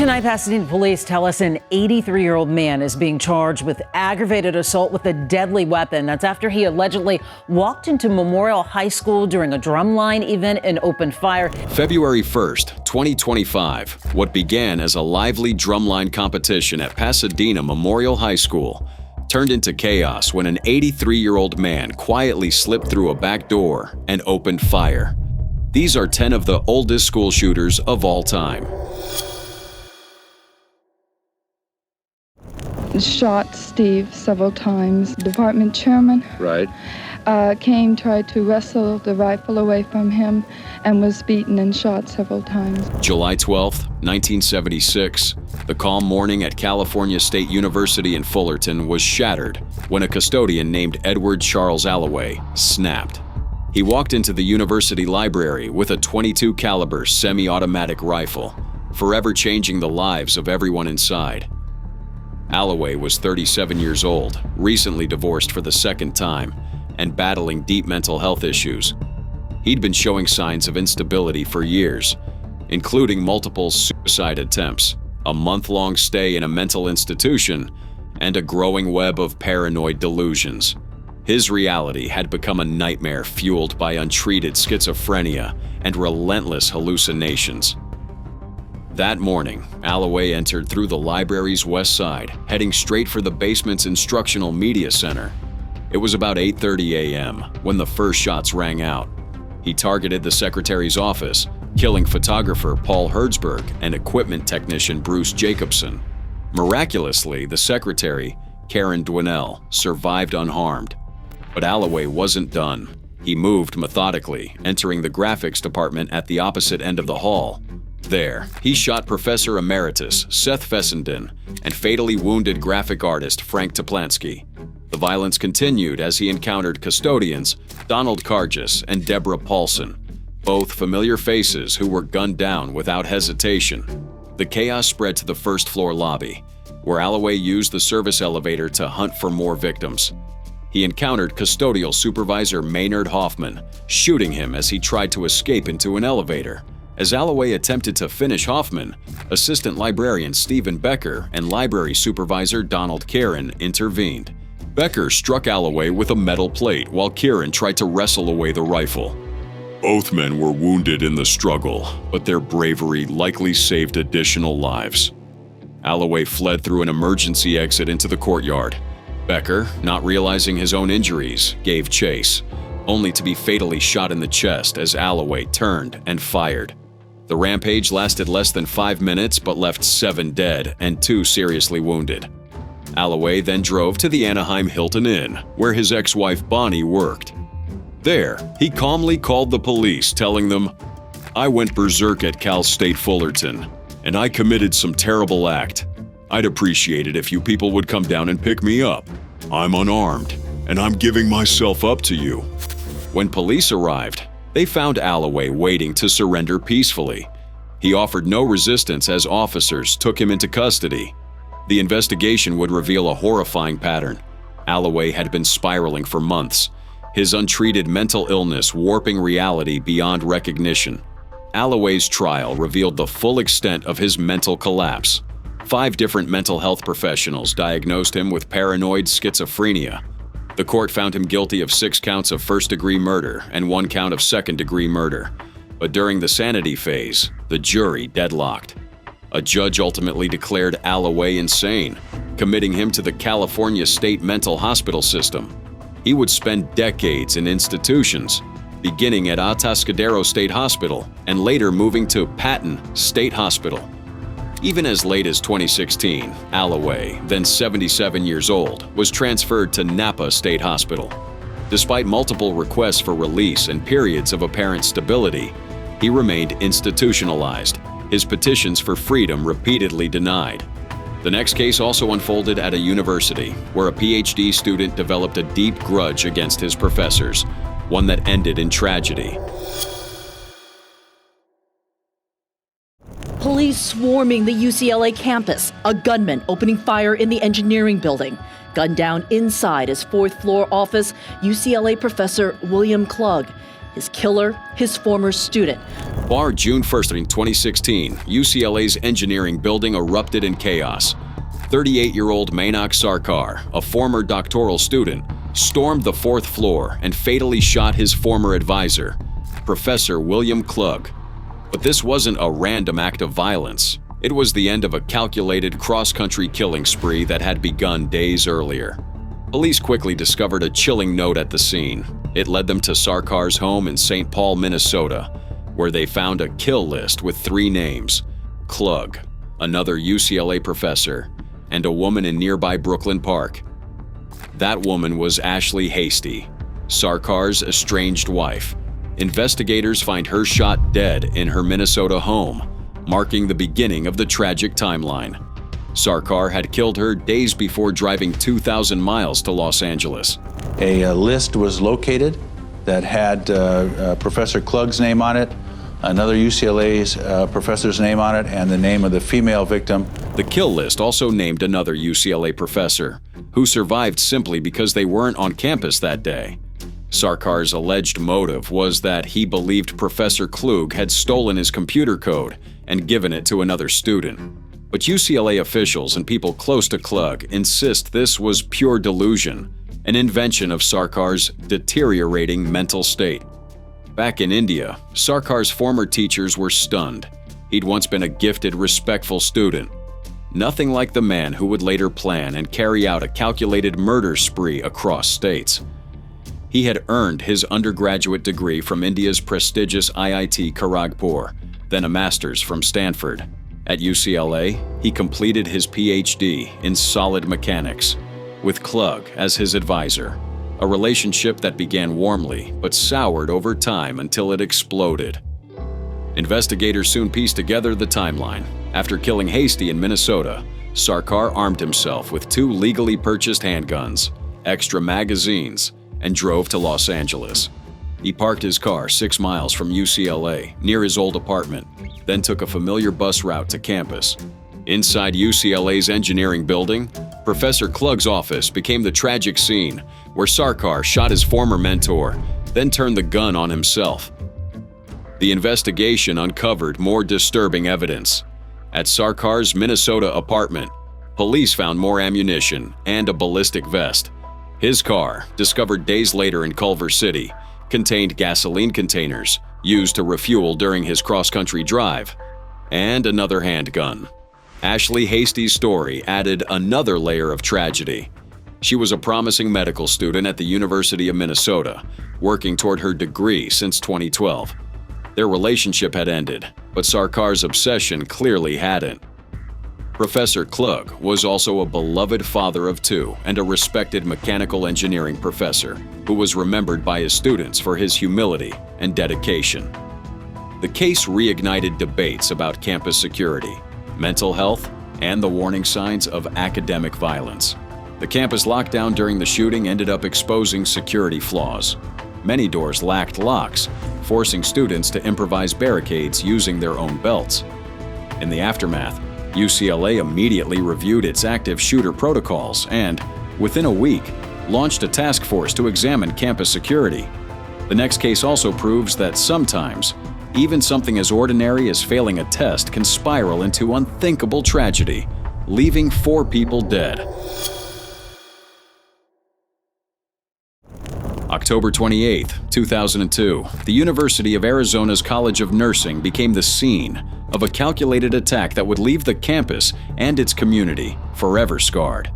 Tonight, Pasadena police tell us an 83-year-old man is being charged with aggravated assault with a deadly weapon. That's after he allegedly walked into Memorial High School during a drumline event and opened fire. February 1st, 2025, what began as a lively drumline competition at Pasadena Memorial High School turned into chaos when an 83-year-old man quietly slipped through a back door and opened fire. These are 10 of the oldest school shooters of all time. Shot Steve several times. Department chairman came, tried to wrestle the rifle away from him, and was beaten and shot several times. July 12, 1976, the calm morning at California State University in Fullerton was shattered when a custodian named Edward Charles Alloway snapped. He walked into the university library with a .22 caliber semi-automatic rifle, forever changing the lives of everyone inside. Alloway was 37 years old, recently divorced for the second time, and battling deep mental health issues. He'd been showing signs of instability for years, including multiple suicide attempts, a month-long stay in a mental institution, and a growing web of paranoid delusions. His reality had become a nightmare fueled by untreated schizophrenia and relentless hallucinations. That morning, Alloway entered through the library's west side, heading straight for the basement's instructional media center. It was about 8:30 a.m. when the first shots rang out. He targeted the secretary's office, killing photographer Paul Hertzberg and equipment technician Bruce Jacobson. Miraculously, the secretary, Karen Dwinell, survived unharmed. But Alloway wasn't done. He moved methodically, entering the graphics department at the opposite end of the hall. There, he shot Professor Emeritus Seth Fessenden and fatally wounded graphic artist Frank Toplansky. The violence continued as he encountered custodians Donald Cargis and Deborah Paulson, both familiar faces who were gunned down without hesitation. The chaos spread to the first-floor lobby, where Alloway used the service elevator to hunt for more victims. He encountered custodial supervisor Maynard Hoffman, shooting him as he tried to escape into an elevator. As Alloway attempted to finish Hoffman, assistant librarian Stephen Becker and library supervisor Donald Kieran intervened. Becker struck Alloway with a metal plate while Kieran tried to wrestle away the rifle. Both men were wounded in the struggle, but their bravery likely saved additional lives. Alloway fled through an emergency exit into the courtyard. Becker, not realizing his own injuries, gave chase, only to be fatally shot in the chest as Alloway turned and fired. The rampage lasted less than 5 minutes but left 7 dead and 2 seriously wounded. Alloway then drove to the Anaheim Hilton Inn, where his ex-wife Bonnie worked. There, he calmly called the police, telling them, "I went berserk at Cal State Fullerton, and I committed some terrible act. I'd appreciate it if you people would come down and pick me up. I'm unarmed, and I'm giving myself up to you." When police arrived, they found Alloway waiting to surrender peacefully. He offered no resistance as officers took him into custody. The investigation would reveal a horrifying pattern. Alloway had been spiraling for months, his untreated mental illness warping reality beyond recognition. Alloway's trial revealed the full extent of his mental collapse. 5 different mental health professionals diagnosed him with paranoid schizophrenia. The court found him guilty of 6 counts of first-degree murder and 1 count of second-degree murder. But during the sanity phase, the jury deadlocked. A judge ultimately declared Alloway insane, committing him to the California State Mental Hospital System. He would spend decades in institutions, beginning at Atascadero State Hospital and later moving to Patton State Hospital. Even as late as 2016, Alloway, then 77 years old, was transferred to Napa State Hospital. Despite multiple requests for release and periods of apparent stability, he remained institutionalized, his petitions for freedom repeatedly denied. The next case also unfolded at a university, where a PhD student developed a deep grudge against his professors, one that ended in tragedy. Police swarming the UCLA campus. A gunman opening fire in the engineering building. Gunned down inside his 4th-floor office, UCLA professor William Klug. His killer, his former student. Bar June 1st, 2016, UCLA's engineering building erupted in chaos. 38-year-old Mainak Sarkar, a former doctoral student, stormed the 4th floor and fatally shot his former advisor, Professor William Klug. But this wasn't a random act of violence. It was the end of a calculated cross-country killing spree that had begun days earlier. Police quickly discovered a chilling note at the scene. It led them to Sarkar's home in St. Paul, Minnesota, where they found a kill list with 3 names: Klug, another UCLA professor, and a woman in nearby Brooklyn Park. That woman was Ashley Hasty, Sarkar's estranged wife. Investigators find her shot dead in her Minnesota home, marking the beginning of the tragic timeline. Sarkar had killed her days before driving 2,000 miles to Los Angeles. A list was located that had Professor Klug's name on it, another UCLA's professor's name on it, and the name of the female victim. The kill list also named another UCLA professor, who survived simply because they weren't on campus that day. Sarkar's alleged motive was that he believed Professor Klug had stolen his computer code and given it to another student. But UCLA officials and people close to Klug insist this was pure delusion, an invention of Sarkar's deteriorating mental state. Back in India, Sarkar's former teachers were stunned. He'd once been a gifted, respectful student. Nothing like the man who would later plan and carry out a calculated murder spree across states. He had earned his undergraduate degree from India's prestigious IIT Kharagpur, then a master's from Stanford. At UCLA, he completed his PhD in solid mechanics, with Klug as his advisor, a relationship that began warmly but soured over time until it exploded. Investigators soon pieced together the timeline. After killing Hasty in Minnesota, Sarkar armed himself with 2 legally purchased handguns, extra magazines, and drove to Los Angeles. He parked his car 6 miles from UCLA, near his old apartment, then took a familiar bus route to campus. Inside UCLA's engineering building, Professor Klug's office became the tragic scene where Sarkar shot his former mentor, then turned the gun on himself. The investigation uncovered more disturbing evidence. At Sarkar's Minnesota apartment, police found more ammunition and a ballistic vest. His car, discovered days later in Culver City, contained gasoline containers used to refuel during his cross-country drive, and another handgun. Ashley Hasty's story added another layer of tragedy. She was a promising medical student at the University of Minnesota, working toward her degree since 2012. Their relationship had ended, but Sarkar's obsession clearly hadn't. Professor Klug was also a beloved father of 2 and a respected mechanical engineering professor who was remembered by his students for his humility and dedication. The case reignited debates about campus security, mental health, and the warning signs of academic violence. The campus lockdown during the shooting ended up exposing security flaws. Many doors lacked locks, forcing students to improvise barricades using their own belts. In the aftermath, UCLA immediately reviewed its active shooter protocols and, within a week, launched a task force to examine campus security. The next case also proves that sometimes, even something as ordinary as failing a test can spiral into unthinkable tragedy, leaving 4 people dead. October 28, 2002, the University of Arizona's College of Nursing became the scene of a calculated attack that would leave the campus and its community forever scarred.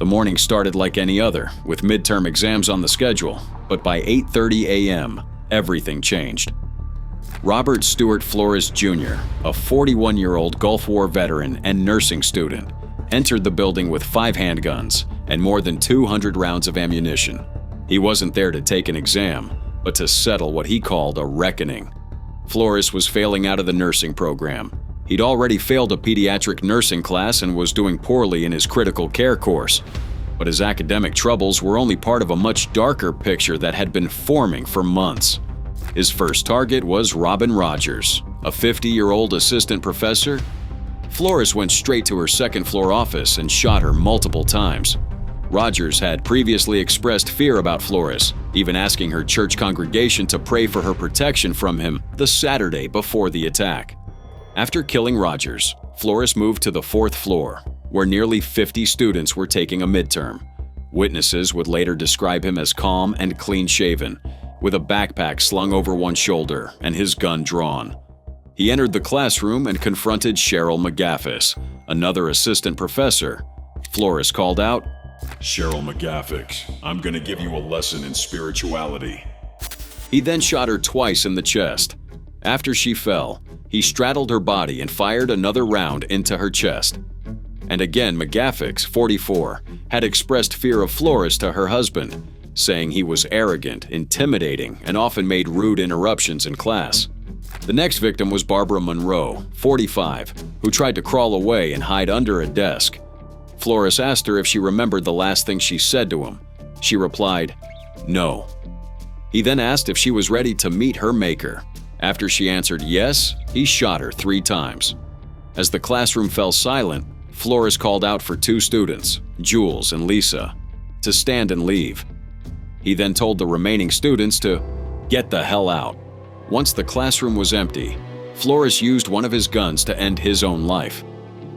The morning started like any other, with midterm exams on the schedule, but by 8:30 a.m., everything changed. Robert Stewart Flores Jr., a 41-year-old Gulf War veteran and nursing student, entered the building with 5 handguns and more than 200 rounds of ammunition. He wasn't there to take an exam, but to settle what he called a reckoning. Flores was failing out of the nursing program. He'd already failed a pediatric nursing class and was doing poorly in his critical care course. But his academic troubles were only part of a much darker picture that had been forming for months. His first target was Robin Rogers, a 50-year-old assistant professor. Flores went straight to her second-floor office and shot her multiple times. Rogers had previously expressed fear about Flores, even asking her church congregation to pray for her protection from him the Saturday before the attack. After killing Rogers, Flores moved to the 4th floor, where nearly 50 students were taking a midterm. Witnesses would later describe him as calm and clean-shaven, with a backpack slung over one shoulder and his gun drawn. He entered the classroom and confronted Cheryl McGaffis, another assistant professor. Flores called out, "Cheryl McGaffix, I'm gonna give you a lesson in spirituality." He then shot her twice in the chest. After she fell, he straddled her body and fired another round into her chest. And again, McGaffix, 44, had expressed fear of Flores to her husband, saying he was arrogant, intimidating, and often made rude interruptions in class. The next victim was Barbara Monroe, 45, who tried to crawl away and hide under a desk. Flores asked her if she remembered the last thing she said to him. She replied, "No." He then asked if she was ready to meet her maker. After she answered yes, he shot her 3 times. As the classroom fell silent, Flores called out for 2 students, Jules and Lisa, to stand and leave. He then told the remaining students to get the hell out. Once the classroom was empty, Flores used one of his guns to end his own life.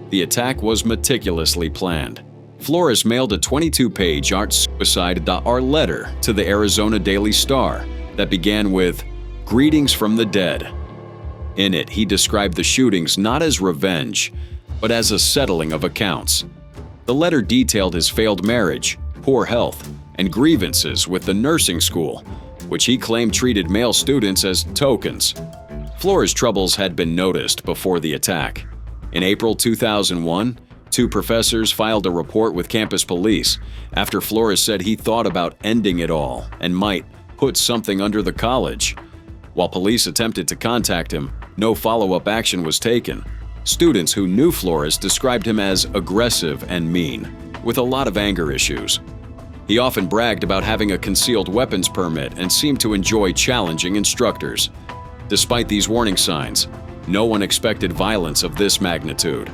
The attack was meticulously planned. Flores mailed a 22-page art suicide.r letter to the Arizona Daily Star that began with, "Greetings from the dead." In it, he described the shootings not as revenge, but as a settling of accounts. The letter detailed his failed marriage, poor health, and grievances with the nursing school, which he claimed treated male students as tokens. Flores' troubles had been noticed before the attack. In April 2001, 2 professors filed a report with campus police after Flores said he thought about ending it all and might put something under the college. While police attempted to contact him, no follow-up action was taken. Students who knew Flores described him as aggressive and mean, with a lot of anger issues. He often bragged about having a concealed weapons permit and seemed to enjoy challenging instructors. Despite these warning signs, no one expected violence of this magnitude.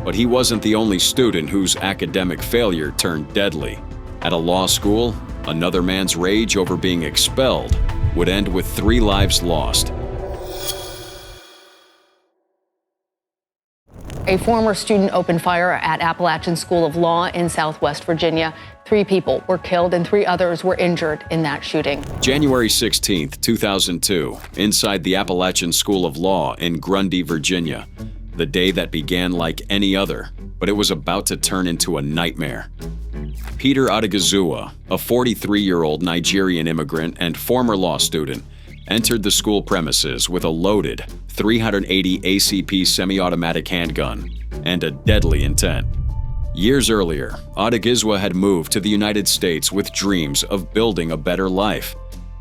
But he wasn't the only student whose academic failure turned deadly. At a law school, another man's rage over being expelled would end with 3 lives lost. A former student opened fire at Appalachian School of Law in Southwest Virginia. 3 people were killed and 3 others were injured in that shooting. January 16, 2002, inside the Appalachian School of Law in Grundy, Virginia. The day that began like any other, but it was about to turn into a nightmare. Peter Adeguzua, a 43-year-old Nigerian immigrant and former law student, entered the school premises with a loaded 380 ACP semi-automatic handgun and a deadly intent. Years earlier, Adeguzua had moved to the United States with dreams of building a better life.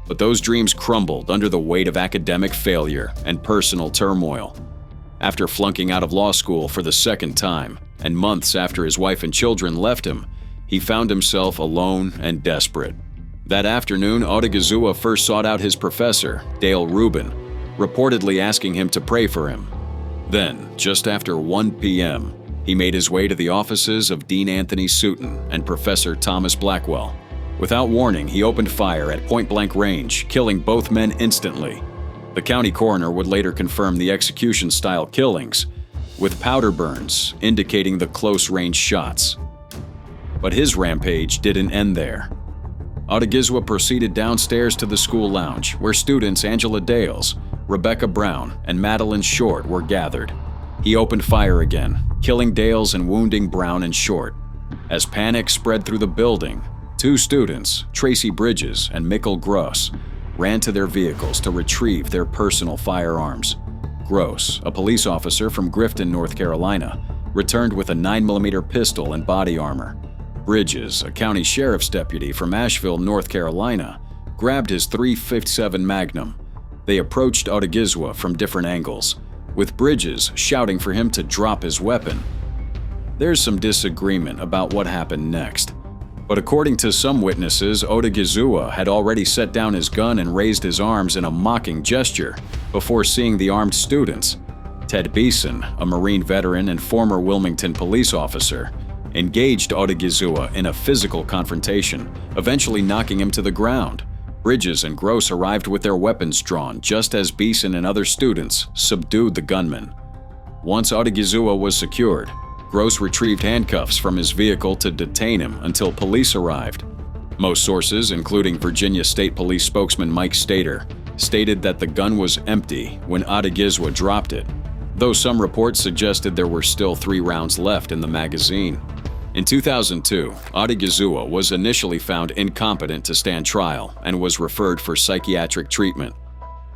But those dreams crumbled under the weight of academic failure and personal turmoil. After flunking out of law school for the 2nd time, and months after his wife and children left him, he found himself alone and desperate. That afternoon, Adeguzua first sought out his professor, Dale Rubin, reportedly asking him to pray for him. Then, just after 1 p.m., he made his way to the offices of Dean Anthony Sutton and Professor Thomas Blackwell. Without warning, he opened fire at point-blank range, killing both men instantly. The county coroner would later confirm the execution-style killings, with powder burns indicating the close-range shots. But his rampage didn't end there. Adeguzua proceeded downstairs to the school lounge, where students Angela Dales, Rebecca Brown, and Madeline Short were gathered. He opened fire again, killing Dales and wounding Brown and Short. As panic spread through the building, 2 students, Tracy Bridges and Mikkel Gross, ran to their vehicles to retrieve their personal firearms. Gross, a police officer from Grifton, North Carolina, returned with a 9mm pistol and body armor. Bridges, a county sheriff's deputy from Asheville, North Carolina, grabbed his .357 Magnum. They approached Adeguzua from different angles, with Bridges shouting for him to drop his weapon. There's some disagreement about what happened next, but according to some witnesses, Adeguzua had already set down his gun and raised his arms in a mocking gesture before seeing the armed students. Ted Beeson, a Marine veteran and former Wilmington police officer, engaged Odigizua in a physical confrontation, eventually knocking him to the ground. Bridges and Gross arrived with their weapons drawn just as Beeson and other students subdued the gunman. Once Odigizua was secured, Gross retrieved handcuffs from his vehicle to detain him until police arrived. Most sources, including Virginia State Police spokesman Mike Stater, stated that the gun was empty when Odigizua dropped it, though some reports suggested there were still 3 rounds left in the magazine. In 2002, Odigizua was initially found incompetent to stand trial and was referred for psychiatric treatment.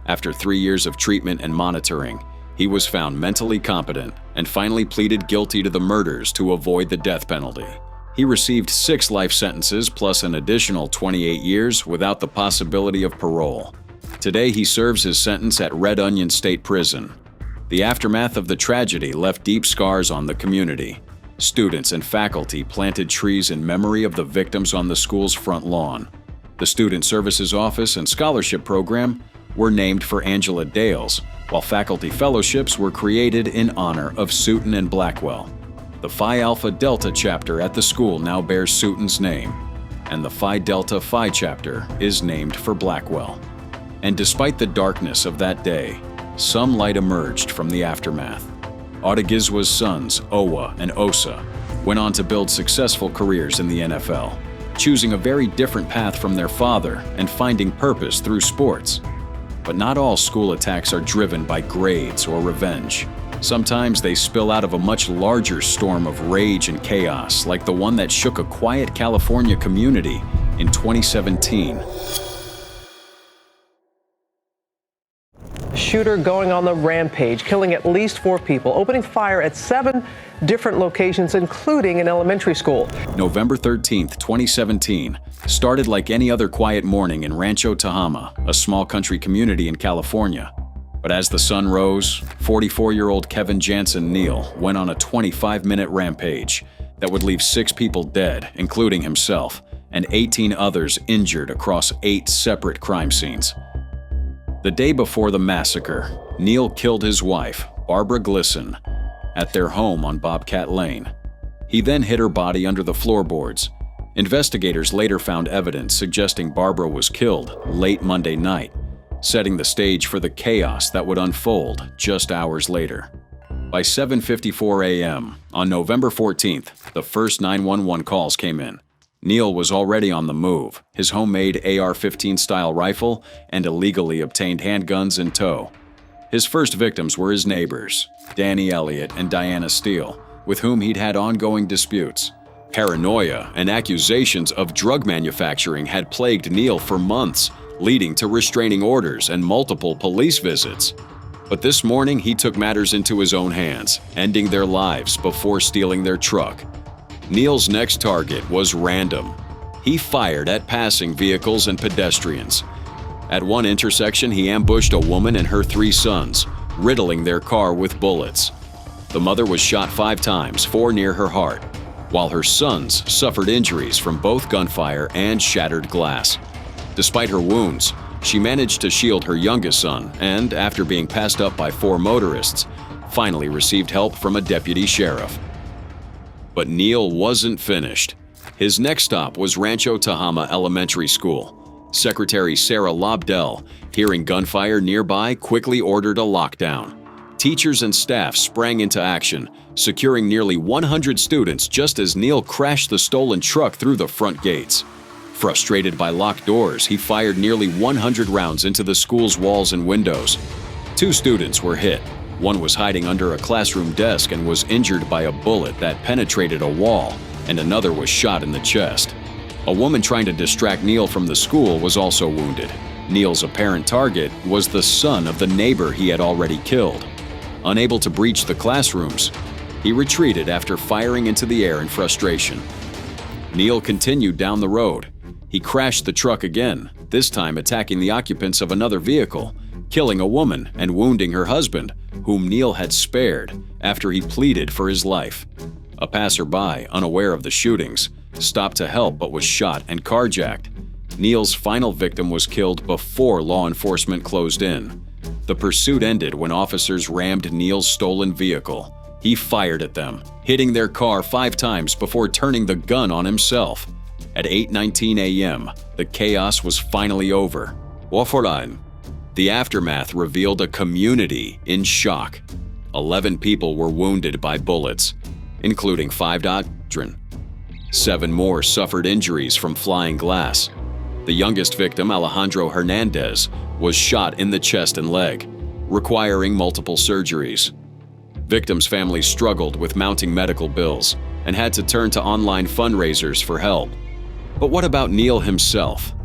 After 3 years of treatment and monitoring, he was found mentally competent and finally pleaded guilty to the murders to avoid the death penalty. He received 6 life sentences plus an additional 28 years without the possibility of parole. Today, he serves his sentence at Red Onion State Prison. The aftermath of the tragedy left deep scars on the community. Students and faculty planted trees in memory of the victims on the school's front lawn. The Student Services Office and Scholarship Program were named for Angela Dales, while faculty fellowships were created in honor of Sutton and Blackwell. The Phi Alpha Delta chapter at the school now bears Sutton's name, and the Phi Delta Phi chapter is named for Blackwell. And despite the darkness of that day, some light emerged from the aftermath. Odigizua's sons, Owa and Osa, went on to build successful careers in the NFL, choosing a very different path from their father and finding purpose through sports. But not all school attacks are driven by grades or revenge. Sometimes they spill out of a much larger storm of rage and chaos, like the one that shook a quiet California community in 2017. Shooter going on the rampage, killing at least 4 people, opening fire at 7 different locations, including an elementary school. November 13, 2017, started like any other quiet morning in Rancho Tehama, a small country community in California. But as the sun rose, 44-year-old Kevin Jansen Neal went on a 25-minute rampage that would leave 6 people dead, including himself, and 18 others injured across 8 separate crime scenes. The day before the massacre, Neal killed his wife, Barbara Glisson, at their home on Bobcat Lane. He then hid her body under the floorboards. Investigators later found evidence suggesting Barbara was killed late Monday night, setting the stage for the chaos that would unfold just hours later. By 7:54 a.m. on November 14th, the first 911 calls came in. Neal was already on the move, his homemade AR-15 style rifle and illegally obtained handguns in tow. His first victims were his neighbors, Danny Elliott and Diana Steele, with whom he'd had ongoing disputes. Paranoia and accusations of drug manufacturing had plagued Neal for months, leading to restraining orders and multiple police visits. But this morning, he took matters into his own hands, ending their lives before stealing their truck. Neal's next target was random. He fired at passing vehicles and pedestrians. At one intersection, he ambushed a woman and her 3 sons, riddling their car with bullets. The mother was shot 5 times, 4 near her heart, while her sons suffered injuries from both gunfire and shattered glass. Despite her wounds, she managed to shield her youngest son and, after being passed up by 4 motorists, finally received help from a deputy sheriff. But Neal wasn't finished. His next stop was Rancho Tehama Elementary School. Secretary Sarah Lobdell, hearing gunfire nearby, quickly ordered a lockdown. Teachers and staff sprang into action, securing nearly 100 students just as Neal crashed the stolen truck through the front gates. Frustrated by locked doors, he fired nearly 100 rounds into the school's walls and windows. 2 students were hit. One was hiding under a classroom desk and was injured by a bullet that penetrated a wall, and another was shot in the chest. A woman trying to distract Neal from the school was also wounded. Neal's apparent target was the son of the neighbor he had already killed. Unable to breach the classrooms, he retreated after firing into the air in frustration. Neal continued down the road. He crashed the truck again, this time attacking the occupants of another vehicle, killing a woman and wounding her husband, whom Neal had spared after he pleaded for his life. A passerby, unaware of the shootings, stopped to help but was shot and carjacked. Neal's final victim was killed before law enforcement closed in. The pursuit ended when officers rammed Neal's stolen vehicle, He fired at them, hitting their car 5 times before turning the gun on himself. At 8:19 a.m., the chaos was finally over. The aftermath revealed a community in shock. 11 people were wounded by bullets, including 5 children. 7 more suffered injuries from flying glass. The youngest victim, Alejandro Hernandez, was shot in the chest and leg, requiring multiple surgeries. Victims' families struggled with mounting medical bills and had to turn to online fundraisers for help. But what about Neil himself?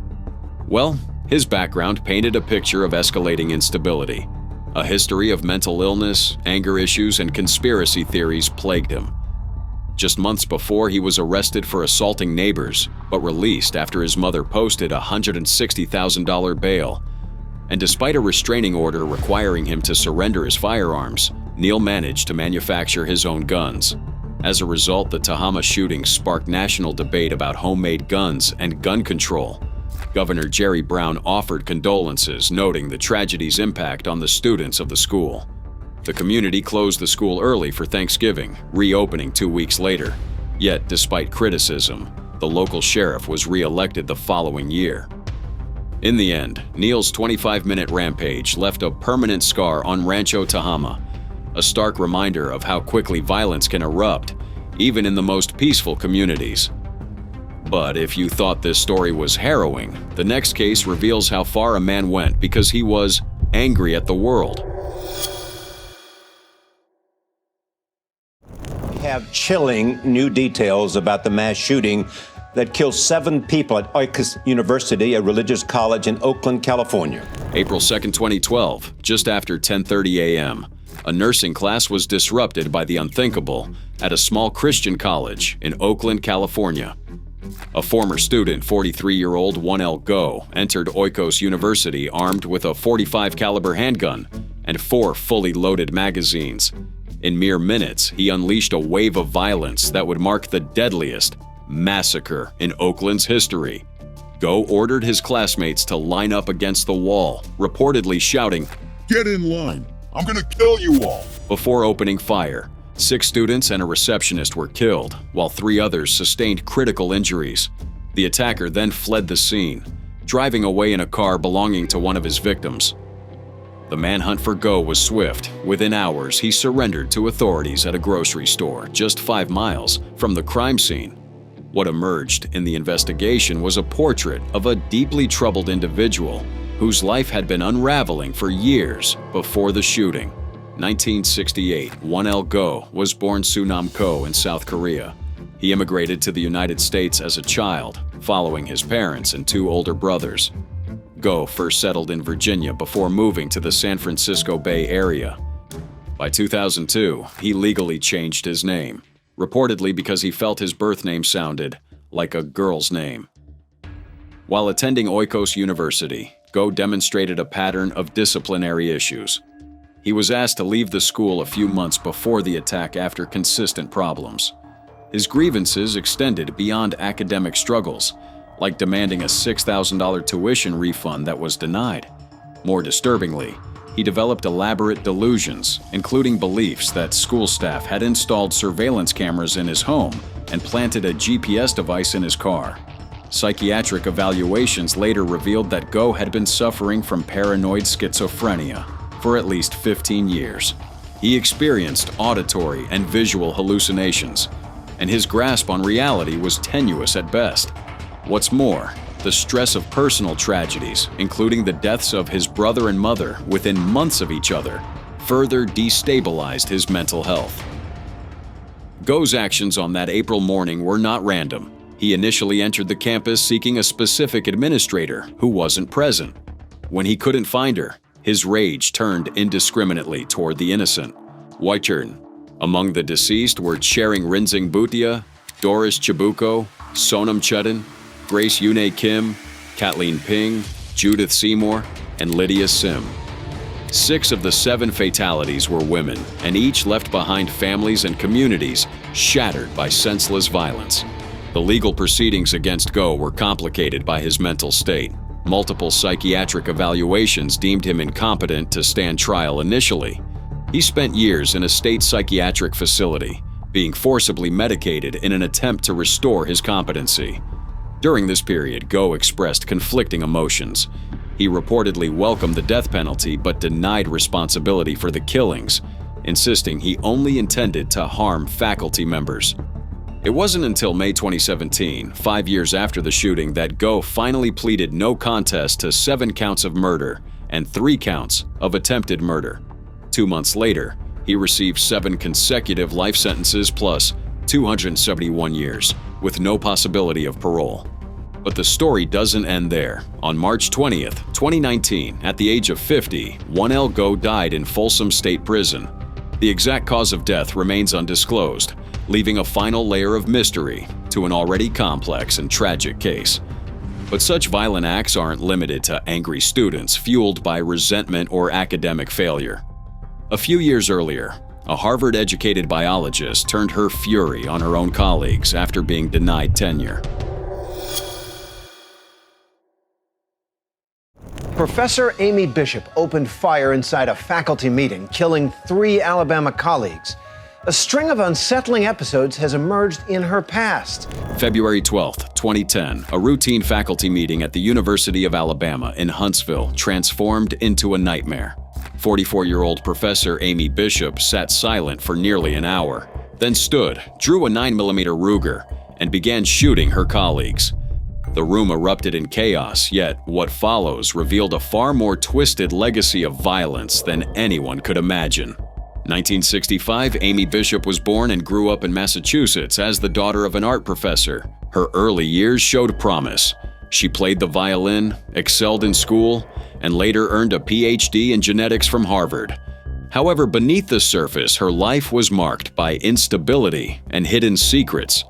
Well, his background painted a picture of escalating instability. A history of mental illness, anger issues, and conspiracy theories plagued him. Just months before, he was arrested for assaulting neighbors, but released after his mother posted a $160,000 bail. And despite a restraining order requiring him to surrender his firearms, Neil managed to manufacture his own guns. As a result, the Tehama shooting sparked national debate about homemade guns and gun control. Governor Jerry Brown offered condolences, noting the tragedy's impact on the students of the school. The community closed the school early for Thanksgiving, reopening 2 weeks later. Yet, despite criticism, the local sheriff was re-elected the following year. In the end, Neil's 25-minute rampage left a permanent scar on Rancho Tehama, a stark reminder of how quickly violence can erupt, even in the most peaceful communities. But if you thought this story was harrowing, the next case reveals how far a man went because he was angry at the world. We have chilling new details about the mass shooting that killed 7 people at Oikos University, a religious college in Oakland, California. April 2nd, 2012, just after 10:30 a.m., a nursing class was disrupted by the unthinkable at a small Christian college in Oakland, California. A former student, 43-year-old 1L Go, entered Oikos University armed with a .45 caliber handgun and 4 fully loaded magazines. In mere minutes, he unleashed a wave of violence that would mark the deadliest massacre in Oakland's history. Go ordered his classmates to line up against the wall, reportedly shouting, "Get in line! I'm gonna kill you all!" Before opening fire. 6 students and a receptionist were killed, while 3 others sustained critical injuries. The attacker then fled the scene, driving away in a car belonging to one of his victims. The manhunt for Go was swift. Within hours, he surrendered to authorities at a grocery store just 5 miles from the crime scene. What emerged in the investigation was a portrait of a deeply troubled individual whose life had been unraveling for years before the shooting. 1968, 1L Go was born Sunam-ko in South Korea. He immigrated to the United States as a child, following his parents and 2 older brothers. Go first settled in Virginia before moving to the San Francisco Bay Area. By 2002, he legally changed his name, reportedly because he felt his birth name sounded like a girl's name. While attending Oikos University, Go demonstrated a pattern of disciplinary issues. He was asked to leave the school a few months before the attack after consistent problems. His grievances extended beyond academic struggles, like demanding a $6,000 tuition refund that was denied. More disturbingly, he developed elaborate delusions, including beliefs that school staff had installed surveillance cameras in his home and planted a GPS device in his car. Psychiatric evaluations later revealed that Go had been suffering from paranoid schizophrenia for at least 15 years. He experienced auditory and visual hallucinations, and his grasp on reality was tenuous at best. What's more, the stress of personal tragedies, including the deaths of his brother and mother within months of each other, further destabilized his mental health. Go's actions on that April morning were not random. He initially entered the campus seeking a specific administrator who wasn't present. When he couldn't find her, his rage turned indiscriminately toward the innocent. Waichern. Among the deceased were Chering Rinzing Bhutia, Doris Chibuko, Sonam Chudin, Grace Yune Kim, Kathleen Ping, Judith Seymour, and Lydia Sim. 6 of the 7 fatalities were women, and each left behind families and communities shattered by senseless violence. The legal proceedings against Go were complicated by his mental state. Multiple psychiatric evaluations deemed him incompetent to stand trial initially. He spent years in a state psychiatric facility, being forcibly medicated in an attempt to restore his competency. During this period, Go expressed conflicting emotions. He reportedly welcomed the death penalty but denied responsibility for the killings, insisting he only intended to harm faculty members. It wasn't until May 2017, 5 years after the shooting, that Go finally pleaded no contest to 7 counts of murder and 3 counts of attempted murder. 2 months later, he received 7 consecutive life sentences plus 271 years, with no possibility of parole. But the story doesn't end there. On March 20th, 2019, at the age of 50, 1L Go died in Folsom State Prison. The exact cause of death remains undisclosed, leaving a final layer of mystery to an already complex and tragic case. But such violent acts aren't limited to angry students fueled by resentment or academic failure. A few years earlier, a Harvard-educated biologist turned her fury on her own colleagues after being denied tenure. Professor Amy Bishop opened fire inside a faculty meeting, killing 3 Alabama colleagues. A string of unsettling episodes has emerged in her past. February 12, 2010, a routine faculty meeting at the University of Alabama in Huntsville transformed into a nightmare. 44-year-old Professor Amy Bishop sat silent for nearly an hour, then stood, drew a 9mm Ruger, and began shooting her colleagues. The room erupted in chaos, yet what follows revealed a far more twisted legacy of violence than anyone could imagine. 1965, Amy Bishop was born and grew up in Massachusetts as the daughter of an art professor. Her early years showed promise. She played the violin, excelled in school, and later earned a PhD in genetics from Harvard. However, beneath the surface, her life was marked by instability and hidden secrets.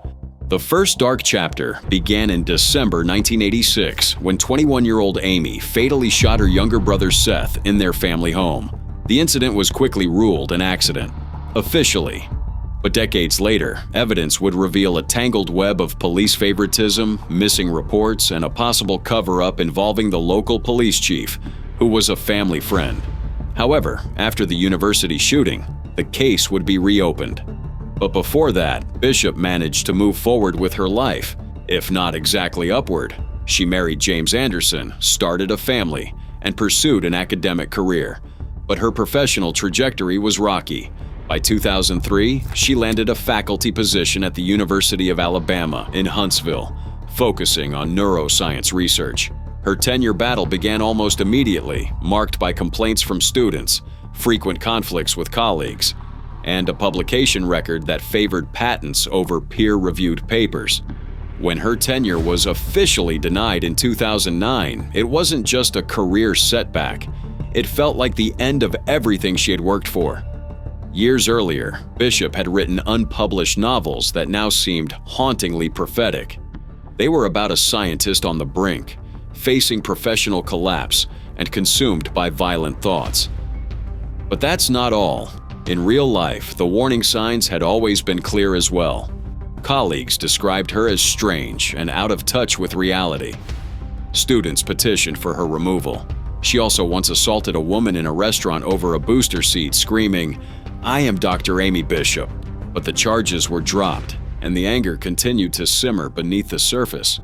The first dark chapter began in December 1986 when 21-year-old Amy fatally shot her younger brother Seth in their family home. The incident was quickly ruled an accident, officially. But decades later, evidence would reveal a tangled web of police favoritism, missing reports, and a possible cover-up involving the local police chief, who was a family friend. However, after the university shooting, the case would be reopened. But before that, Bishop managed to move forward with her life, if not exactly upward. She married James Anderson, started a family, and pursued an academic career. But her professional trajectory was rocky. By 2003, she landed a faculty position at the University of Alabama in Huntsville, focusing on neuroscience research. Her tenure battle began almost immediately, marked by complaints from students, frequent conflicts with colleagues, and a publication record that favored patents over peer-reviewed papers. When her tenure was officially denied in 2009, it wasn't just a career setback. It felt like the end of everything she had worked for. Years earlier, Bishop had written unpublished novels that now seemed hauntingly prophetic. They were about a scientist on the brink, facing professional collapse and consumed by violent thoughts. But that's not all. In real life, the warning signs had always been clear as well. Colleagues described her as strange and out of touch with reality. Students petitioned for her removal. She also once assaulted a woman in a restaurant over a booster seat, screaming, "I am Dr. Amy Bishop." But the charges were dropped, and the anger continued to simmer beneath the surface.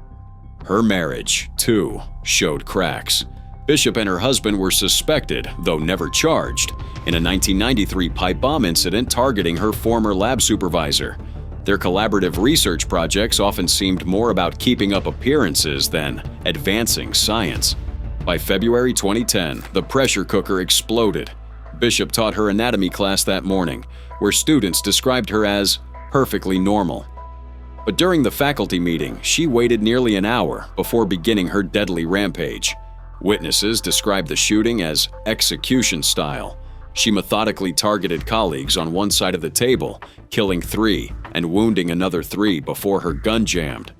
Her marriage, too, showed cracks. Bishop and her husband were suspected, though never charged, in a 1993 pipe bomb incident targeting her former lab supervisor. Their collaborative research projects often seemed more about keeping up appearances than advancing science. By February 2010, the pressure cooker exploded. Bishop taught her anatomy class that morning, where students described her as perfectly normal. But during the faculty meeting, she waited nearly an hour before beginning her deadly rampage. Witnesses described the shooting as execution style. She methodically targeted colleagues on one side of the table, killing 3 and wounding another 3 before her gun jammed.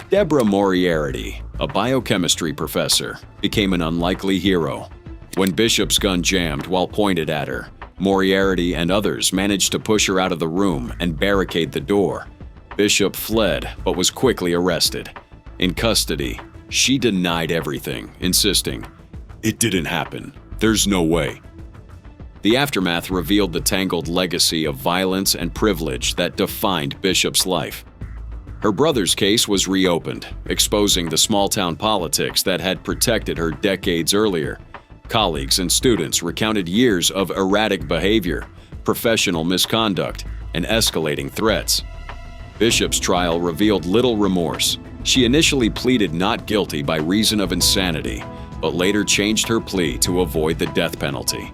Deborah Moriarty, a biochemistry professor, became an unlikely hero. When Bishop's gun jammed while pointed at her, Moriarty and others managed to push her out of the room and barricade the door. Bishop fled but was quickly arrested. In custody, she denied everything, insisting, "It didn't happen. There's no way." The aftermath revealed the tangled legacy of violence and privilege that defined Bishop's life. Her brother's case was reopened, exposing the small-town politics that had protected her decades earlier. Colleagues and students recounted years of erratic behavior, professional misconduct, and escalating threats. Bishop's trial revealed little remorse. She initially pleaded not guilty by reason of insanity, but later changed her plea to avoid the death penalty.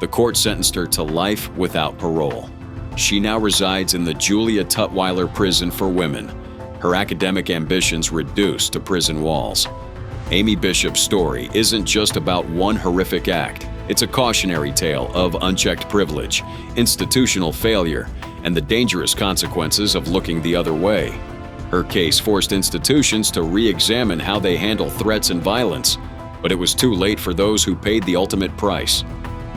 The court sentenced her to life without parole. She now resides in the Julia Tutwiler Prison for Women, her academic ambitions reduced to prison walls. Amy Bishop's story isn't just about one horrific act. It's a cautionary tale of unchecked privilege, institutional failure, and the dangerous consequences of looking the other way. Her case forced institutions to re-examine how they handle threats and violence, but it was too late for those who paid the ultimate price.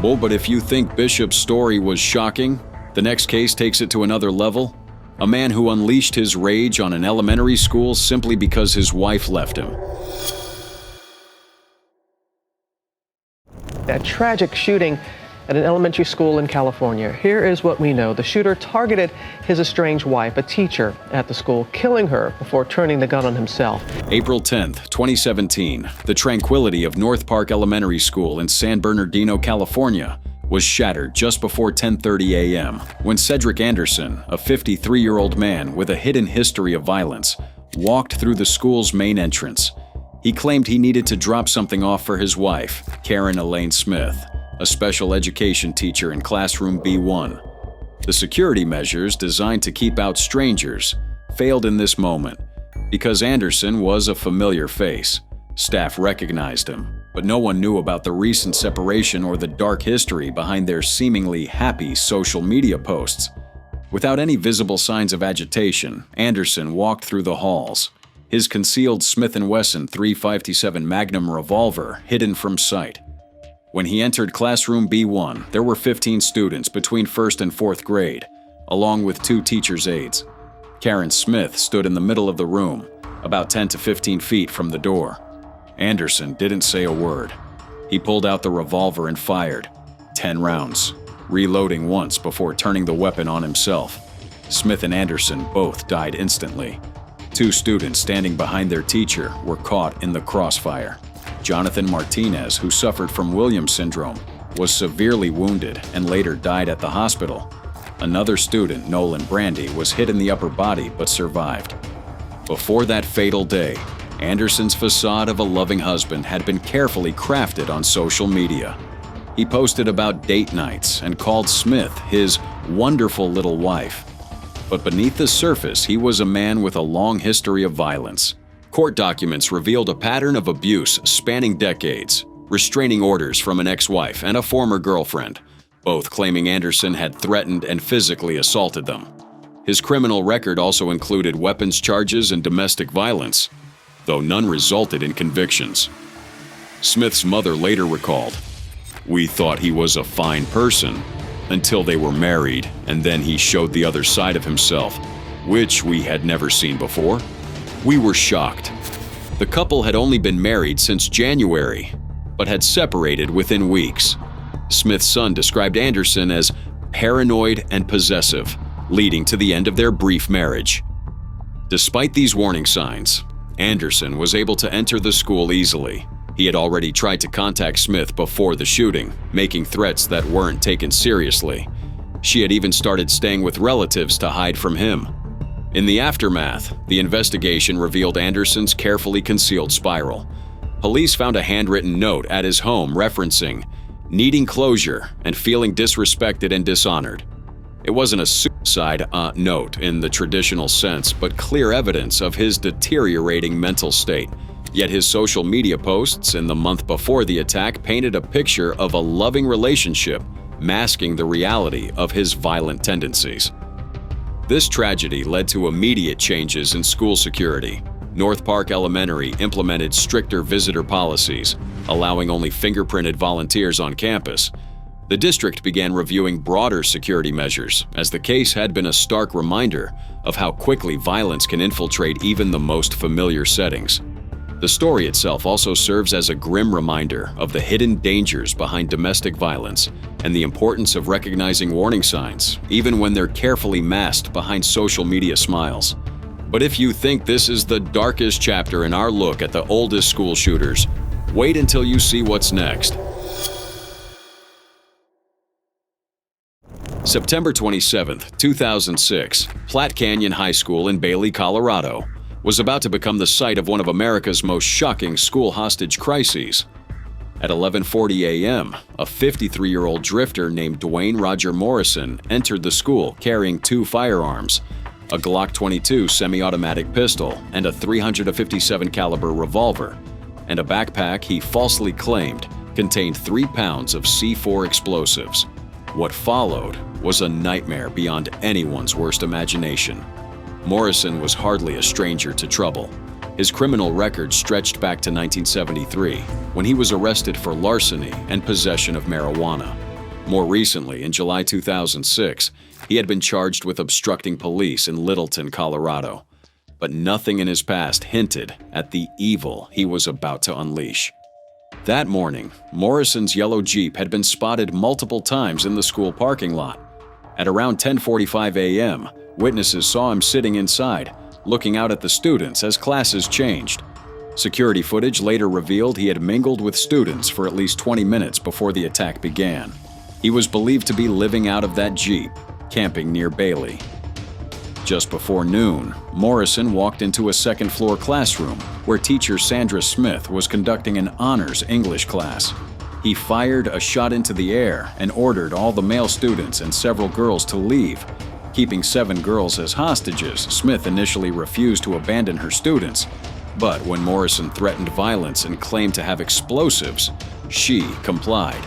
Oh, but if you think Bishop's story was shocking, the next case takes it to another level. A man who unleashed his rage on an elementary school simply because his wife left him. A tragic shooting at an elementary school in California. Here is what we know. The shooter targeted his estranged wife, a teacher at the school, killing her before turning the gun on himself. April 10, 2017, the tranquility of North Park Elementary School in San Bernardino, California, was shattered just before 10:30 a.m. when Cedric Anderson, a 53-year-old man with a hidden history of violence, walked through the school's main entrance. He claimed he needed to drop something off for his wife, Karen Elaine Smith, a special education teacher in classroom B1. The security measures designed to keep out strangers failed in this moment because Anderson was a familiar face. Staff recognized him, but no one knew about the recent separation or the dark history behind their seemingly happy social media posts. Without any visible signs of agitation, Anderson walked through the halls, his concealed Smith & Wesson .357 Magnum revolver hidden from sight. When he entered classroom B1, there were 15 students between 1st and 4th grade, along with 2 teachers' aides. Karen Smith stood in the middle of the room, about 10 to 15 feet from the door. Anderson didn't say a word. He pulled out the revolver and fired 10 rounds, reloading once before turning the weapon on himself. Smith and Anderson both died instantly. 2 students standing behind their teacher were caught in the crossfire. Jonathan Martinez, who suffered from Williams syndrome, was severely wounded and later died at the hospital. Another student, Nolan Brandy, was hit in the upper body but survived. Before that fatal day, Anderson's facade of a loving husband had been carefully crafted on social media. He posted about date nights and called Smith his wonderful little wife. But beneath the surface, he was a man with a long history of violence. Court documents revealed a pattern of abuse spanning decades, restraining orders from an ex-wife and a former girlfriend, both claiming Anderson had threatened and physically assaulted them. His criminal record also included weapons charges and domestic violence, though none resulted in convictions. Smith's mother later recalled, "We thought he was a fine person until they were married, and then he showed the other side of himself, which we had never seen before. We were shocked." The couple had only been married since January, but had separated within weeks. Smith's son described Anderson as paranoid and possessive, leading to the end of their brief marriage. Despite these warning signs, Anderson was able to enter the school easily. He had already tried to contact Smith before the shooting, making threats that weren't taken seriously. She had even started staying with relatives to hide from him. In the aftermath, the investigation revealed Anderson's carefully concealed spiral. Police found a handwritten note at his home referencing needing closure and feeling disrespected and dishonored. It wasn't a suicide note in the traditional sense, but clear evidence of his deteriorating mental state. Yet his social media posts in the month before the attack painted a picture of a loving relationship, masking the reality of his violent tendencies. This tragedy led to immediate changes in school security. North Park Elementary implemented stricter visitor policies, allowing only fingerprinted volunteers on campus. The district began reviewing broader security measures, as the case had been a stark reminder of how quickly violence can infiltrate even the most familiar settings. The story itself also serves as a grim reminder of the hidden dangers behind domestic violence and the importance of recognizing warning signs, even when they're carefully masked behind social media smiles. But if you think this is the darkest chapter in our look at the oldest school shooters, wait until you see what's next. September 27, 2006, Platte Canyon High School in Bailey, Colorado, was about to become the site of one of America's most shocking school hostage crises. At 11:40 a.m., a 53-year-old drifter named Dwayne Roger Morrison entered the school carrying 2 firearms, a Glock 22 semi-automatic pistol and a .357 caliber revolver, and a backpack he falsely claimed contained 3 pounds of C4 explosives. What followed was a nightmare beyond anyone's worst imagination. Morrison was hardly a stranger to trouble. His criminal record stretched back to 1973, when he was arrested for larceny and possession of marijuana. More recently, in July 2006, he had been charged with obstructing police in Littleton, Colorado. But nothing in his past hinted at the evil he was about to unleash. That morning, Morrison's yellow Jeep had been spotted multiple times in the school parking lot. At around 10:45 a.m., witnesses saw him sitting inside, looking out at the students as classes changed. Security footage later revealed he had mingled with students for at least 20 minutes before the attack began. He was believed to be living out of that Jeep, camping near Bailey. Just before noon, Morrison walked into a second-floor classroom where teacher Sandra Smith was conducting an honors English class. He fired a shot into the air and ordered all the male students and several girls to leave. Keeping 7 girls as hostages, Smith initially refused to abandon her students. But when Morrison threatened violence and claimed to have explosives, she complied.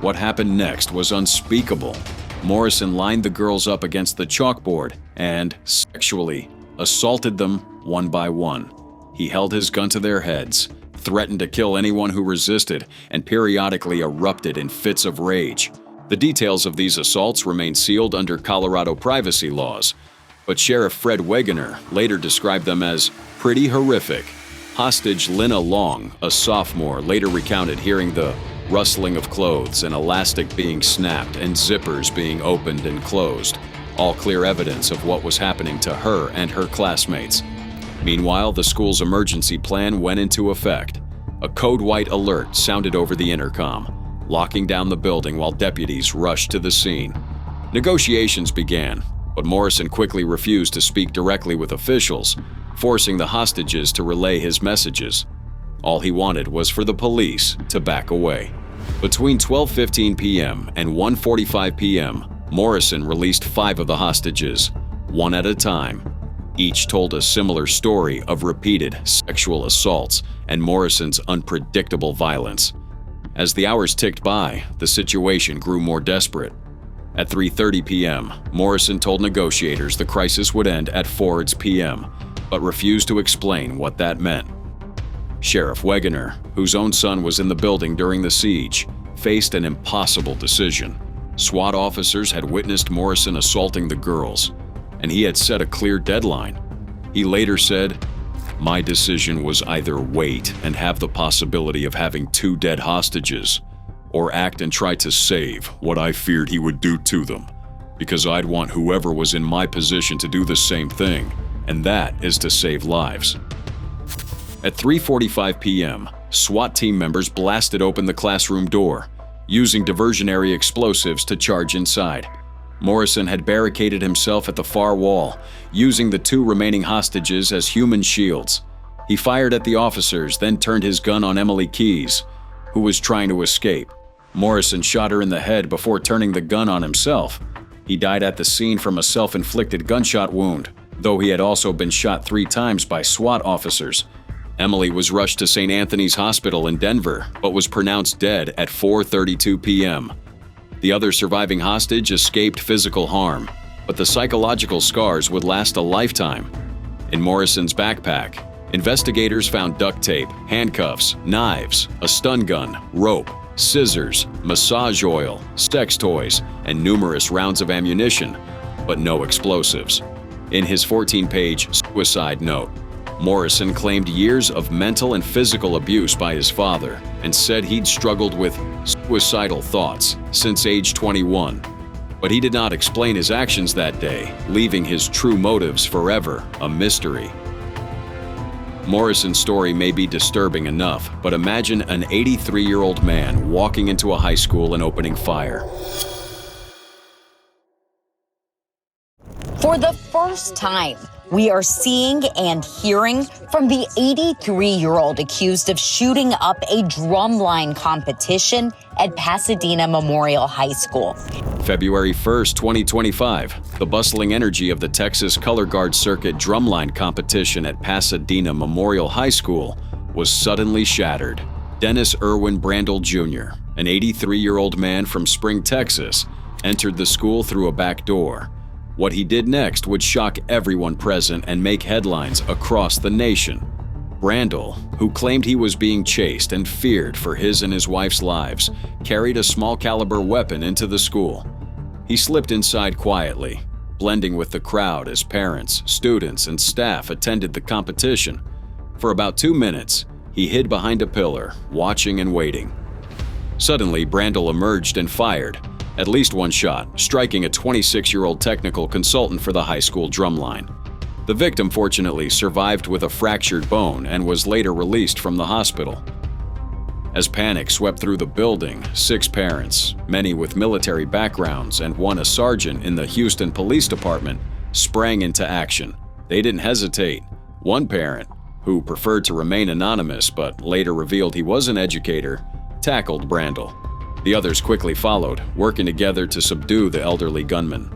What happened next was unspeakable. Morrison lined the girls up against the chalkboard and sexually assaulted them one by one. He held his gun to their heads, threatened to kill anyone who resisted, and periodically erupted in fits of rage. The details of these assaults remain sealed under Colorado privacy laws, but Sheriff Fred Wegener later described them as pretty horrific. Hostage Lynna Long, a sophomore, later recounted hearing the rustling of clothes and elastic being snapped and zippers being opened and closed, all clear evidence of what was happening to her and her classmates. Meanwhile, the school's emergency plan went into effect. A code white alert sounded over the intercom, locking down the building while deputies rushed to the scene. Negotiations began, but Morrison quickly refused to speak directly with officials, forcing the hostages to relay his messages. All he wanted was for the police to back away. Between 12:15 p.m. and 1:45 p.m., Morrison released 5 of the hostages, one at a time. Each told a similar story of repeated sexual assaults and Morrison's unpredictable violence. As the hours ticked by, the situation grew more desperate. At 3:30 p.m., Morrison told negotiators the crisis would end at 4 p.m., but refused to explain what that meant. Sheriff Wegener, whose own son was in the building during the siege, faced an impossible decision. SWAT officers had witnessed Morrison assaulting the girls, and he had set a clear deadline. He later said, "My decision was either wait and have the possibility of having 2 dead hostages, or act and try to save what I feared he would do to them, because I'd want whoever was in my position to do the same thing, and that is to save lives." At 3:45 p.m., SWAT team members blasted open the classroom door, using diversionary explosives to charge inside. Morrison had barricaded himself at the far wall, using the 2 remaining hostages as human shields. He fired at the officers, then turned his gun on Emily Keyes, who was trying to escape. Morrison shot her in the head before turning the gun on himself. He died at the scene from a self-inflicted gunshot wound, though he had also been shot 3 times by SWAT officers. Emily was rushed to St. Anthony's Hospital in Denver, but was pronounced dead at 4:32 p.m. The other surviving hostage escaped physical harm, but the psychological scars would last a lifetime. In Morrison's backpack, investigators found duct tape, handcuffs, knives, a stun gun, rope, scissors, massage oil, sex toys, and numerous rounds of ammunition, but no explosives. In his 14-page suicide note, Morrison claimed years of mental and physical abuse by his father, and said he'd struggled with suicidal thoughts since age 21. But he did not explain his actions that day, leaving his true motives forever a mystery. Morrison's story may be disturbing enough, but imagine an 83-year-old man walking into a high school and opening fire. For the first time, we are seeing and hearing from the 83-year-old accused of shooting up a drumline competition at Pasadena Memorial High School. February 1st, 2025, the bustling energy of the Texas Color Guard Circuit drumline competition at Pasadena Memorial High School was suddenly shattered. Dennis Irwin Brandel Jr., an 83-year-old man from Spring, Texas, entered the school through a back door. What he did next would shock everyone present and make headlines across the nation. Brandel, who claimed he was being chased and feared for his and his wife's lives, carried a small-caliber weapon into the school. He slipped inside quietly, blending with the crowd as parents, students, and staff attended the competition. For about 2 minutes, he hid behind a pillar, watching and waiting. Suddenly, Brandel emerged and fired at least one shot, striking a 26-year-old technical consultant for the high school drumline. The victim fortunately survived with a fractured bone and was later released from the hospital. As panic swept through the building, 6 parents, many with military backgrounds and one a sergeant in the Houston Police Department, sprang into action. They didn't hesitate. One parent, who preferred to remain anonymous but later revealed he was an educator, tackled Brandel. The others quickly followed, working together to subdue the elderly gunman.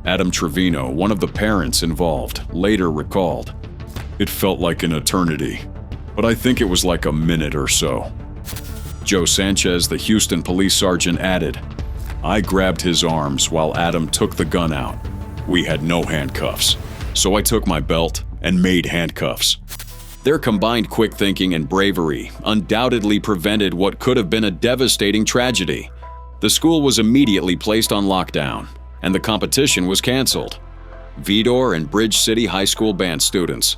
Adam Trevino, one of the parents involved, later recalled, "It felt like an eternity, but I think it was like a minute or so." Joe Sanchez, the Houston police sergeant, added, "I grabbed his arms while Adam took the gun out. We had no handcuffs, so I took my belt and made handcuffs." Their combined quick thinking and bravery undoubtedly prevented what could have been a devastating tragedy. The school was immediately placed on lockdown, and the competition was canceled. Vidor and Bridge City High School band students,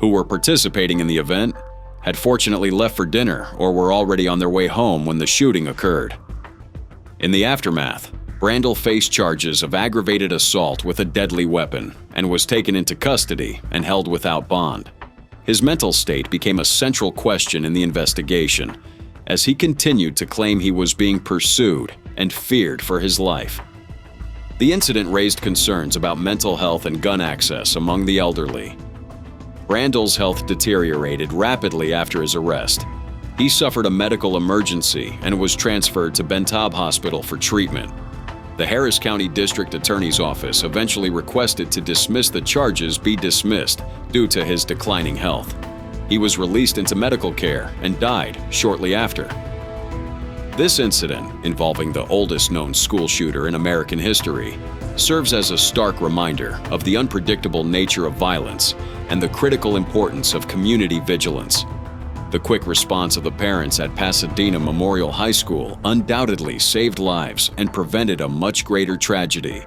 who were participating in the event, had fortunately left for dinner or were already on their way home when the shooting occurred. In the aftermath, Brandel faced charges of aggravated assault with a deadly weapon and was taken into custody and held without bond. His mental state became a central question in the investigation, as he continued to claim he was being pursued and feared for his life. The incident raised concerns about mental health and gun access among the elderly. Brandel's health deteriorated rapidly after his arrest. He suffered a medical emergency and was transferred to Ben Taub Hospital for treatment. The Harris County District Attorney's Office eventually requested to dismiss the charges be dismissed due to his declining health. He was released into medical care and died shortly after. This incident, involving the oldest known school shooter in American history, serves as a stark reminder of the unpredictable nature of violence and the critical importance of community vigilance. The quick response of the parents at Pasadena Memorial High School undoubtedly saved lives and prevented a much greater tragedy.